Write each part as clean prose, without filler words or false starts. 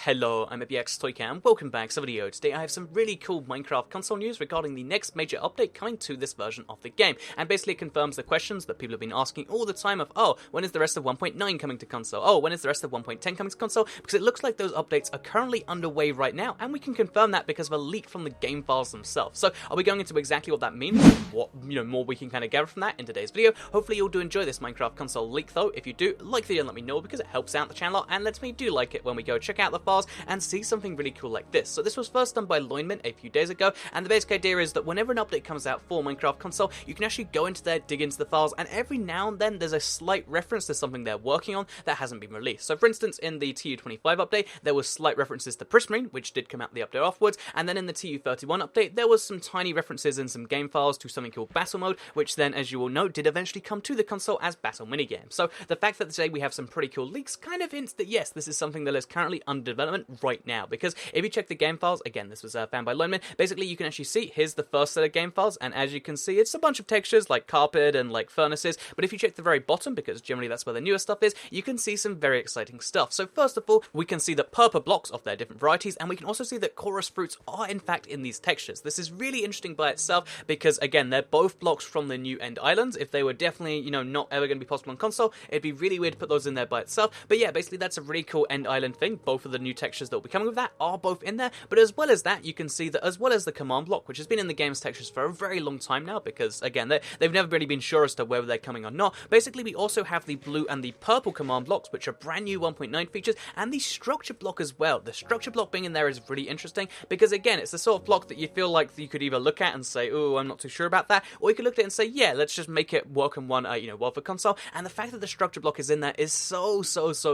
Hello, I'm XToyCat and welcome back to the video. Today I have some really cool Minecraft console news regarding the next major update coming to this version of the game, and basically it confirms the questions that people have been asking all the time of, oh, when is the rest of 1.9 coming to console? Oh, when is the rest of 1.10 coming to console? Because it looks like those updates are currently underway right now, and we can confirm that because of a leak from the game files themselves. So I'll be going into exactly what that means, what more we can kind of gather from that in today's video. Hopefully you'll do enjoy this Minecraft console leak though. If you do, like the video and let me know because it helps out the channel and lets me do like it when we go check out the files and see something really cool like this. So this was first done by Loinmint a few days ago, and the basic idea is that whenever an update comes out for Minecraft console, you can actually go into there, dig into the files, and every now and then there's a slight reference to something they're working on that hasn't been released. So for instance, in the TU25 update, there was slight references to Prismarine, which did come out the update afterwards, and then in the TU31 update, there was some tiny references in some game files to something called Battle Mode, which then, as you all know, did eventually come to the console as Battle Minigame. So the fact that today we have some pretty cool leaks kind of hints that yes, this is something that is currently under development right now, because if you check the game files, again, this was found by Loinmint, basically you can actually see, here's the first set of game files, and as you can see, it's a bunch of textures like carpet and like furnaces, but if you check the very bottom, because generally that's where the newer stuff is, you can see some very exciting stuff. So first of all, we can see the purple blocks of their different varieties, and we can also see that chorus fruits are in fact in these textures. This is really interesting by itself, because again, they're both blocks from the new end islands. If they were definitely, not ever going to be possible on console, it'd be really weird to put those in there by itself. But yeah, basically that's a really cool end island thing. Both of the new textures that will be coming with that are both in there, but as well as that, you can see that as well as the command block, which has been in the game's textures for a very long time now, because again, they've never really been sure as to whether they're coming or not. Basically, we also have the blue and the purple command blocks, which are brand new 1.9 features, and the structure block as well. The structure block being in there is really interesting, because again, it's the sort of block that you feel like you could either look at and say, oh, I'm not too sure about that, or you could look at it and say, yeah, let's just make it work on one, well for console. And the fact that the structure block is in there is so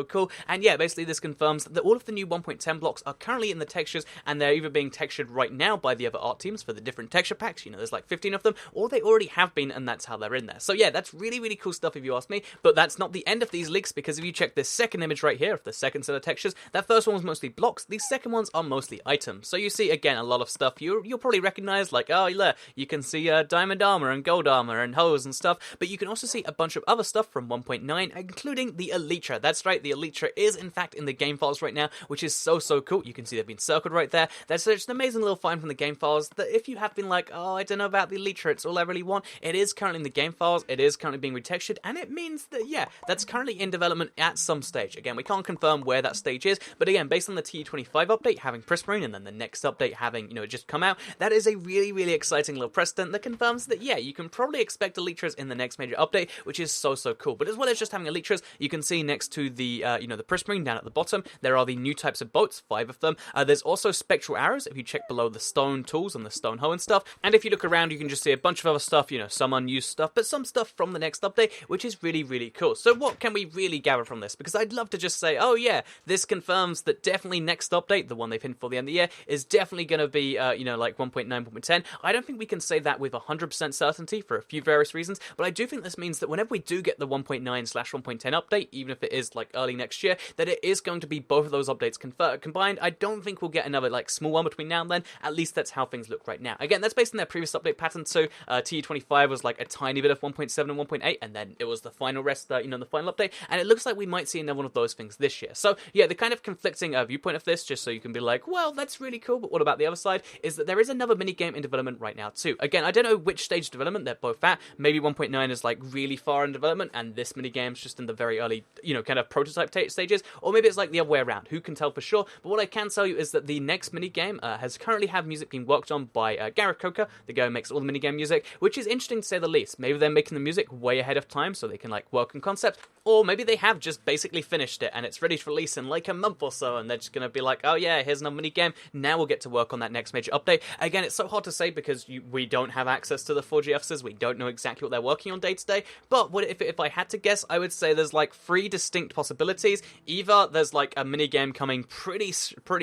cool. And yeah, basically this confirms that all of the new 1.10 blocks are currently in the textures, and they're either being textured right now by the other art teams for the different texture packs, there's like 15 of them, or they already have been, and that's how they're in there. So yeah, that's really cool stuff if you ask me, but that's not the end of these leaks, because if you check this second image right here of the second set of textures, that first one was mostly blocks, these second ones are mostly items. So you see, again, a lot of stuff you'll probably recognize, like, oh yeah, you can see diamond armor and gold armor and hose and stuff, but you can also see a bunch of other stuff from 1.9, including the Electra. That's right, the Electra is in fact in the game files right now, which is so cool. You can see they've been circled right there. That's just an amazing little find from the game files that if you have been like, oh, I don't know about the Electra, it's all I really want, it is currently in the game files, it is currently being retextured, and it means that, yeah, that's currently in development at some stage. Again, we can't confirm where that stage is, but again, based on the TU25 update having Prismarine, and then the next update having, just come out, that is a really exciting little precedent that confirms that, yeah, you can probably expect Electras in the next major update, which is so cool. But as well as just having Electras, you can see next to the, the Prismarine down at the bottom, there are the new types of boats, 5 of them. There's also Spectral Arrows, if you check below the stone tools and the stone hoe and stuff. And if you look around, you can just see a bunch of other stuff, some unused stuff, but some stuff from the next update, which is really cool. So what can we really gather from this? Because I'd love to just say, oh yeah, this confirms that definitely next update, the one they've hinted for the end of the year, is definitely going to be, like 1.9, 1.10. I don't think we can say that with 100% certainty for a few various reasons, but I do think this means that whenever we do get the 1.9/1.10 update, even if it is like early next year, that it is going to be both of those updates combined. I don't think we'll get another like small one between now and then. At least that's how things look right now. Again, that's based on their previous update pattern. So TU25 was like a tiny bit of 1.7 and 1.8, and then it was the final rest, the final update. And it looks like we might see another one of those things this year. So yeah, the kind of conflicting viewpoint of this, just so you can be like, well, that's really cool, but what about the other side? Is that there is another minigame in development right now too. Again, I don't know which stage of development they're both at. Maybe 1.9 is like really far in development, and this minigame's just in the very early, kind of prototype stages, or maybe it's like the other way around. Who can tell for sure? But what I can tell you is that the next minigame has currently have music being worked on by Gareth Coker, the guy who makes all the minigame music, which is interesting to say the least. Maybe they're making the music way ahead of time so they can like work on concept, or maybe they have just basically finished it and it's ready to release in like a month or so, and they're just going to be like, oh yeah, here's another minigame, now we'll get to work on that next major update. Again, it's so hard to say because we don't have access to the 4G offices, we don't know exactly what they're working on day to day, but if I had to guess, I would say there's like 3 distinct possibilities. Either there's like a minigame coming pretty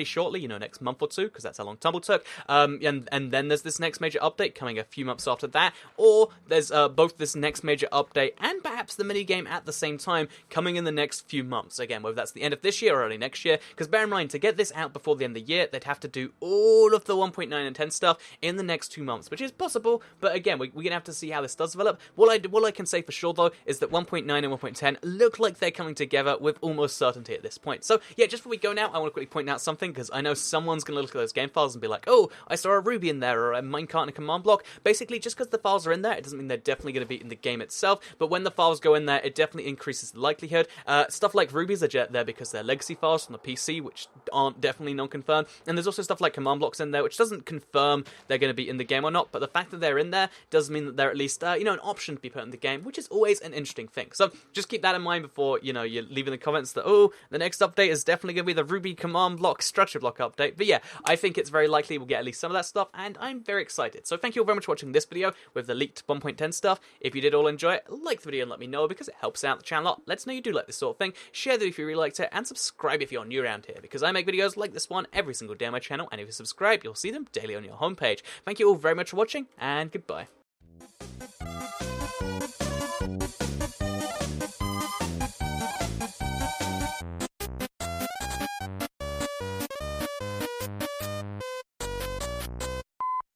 shortly, next month or two, because that's how long Tumble took, and then there's this next major update coming a few months after that, or there's both this next major update and perhaps the minigame at the same time coming in the next few months. Again, whether that's the end of this year or early next year, because bear in mind, to get this out before the end of the year, they'd have to do all of the 1.9 and 10 stuff in the next 2 months, which is possible, but again, we're going to have to see how this does develop. What I can say for sure, though, is that 1.9 and 1.10 look like they're coming together with almost certainty at this point. So, yeah, just before we go now, out, I want to quickly point out something, because I know someone's going to look at those game files and be like, oh, I saw a ruby in there, or a minecart and a command block. Basically, just because the files are in there, it doesn't mean they're definitely going to be in the game itself, but when the files go in there, it definitely increases the likelihood. Stuff like rubies are there because they're legacy files from the PC, which aren't definitely non-confirmed, and there's also stuff like command blocks in there, which doesn't confirm they're going to be in the game or not, but the fact that they're in there does mean that they're at least, an option to be put in the game, which is always an interesting thing. So just keep that in mind before, you leave in the comments that, oh, the next update is definitely going to be the Ruby command block structure block update. But yeah, I think it's very likely we'll get at least some of that stuff, and I'm very excited. So thank you all very much for watching this video with the leaked 1.10 stuff. If you did all enjoy it, like the video and let me know, because it helps out the channel a lot. Let us know you do like this sort of thing. Share the video if you really liked it, and subscribe if you're new around here, because I make videos like this one every single day on my channel, and if you subscribe, you'll see them daily on your homepage. Thank you all very much for watching, and goodbye.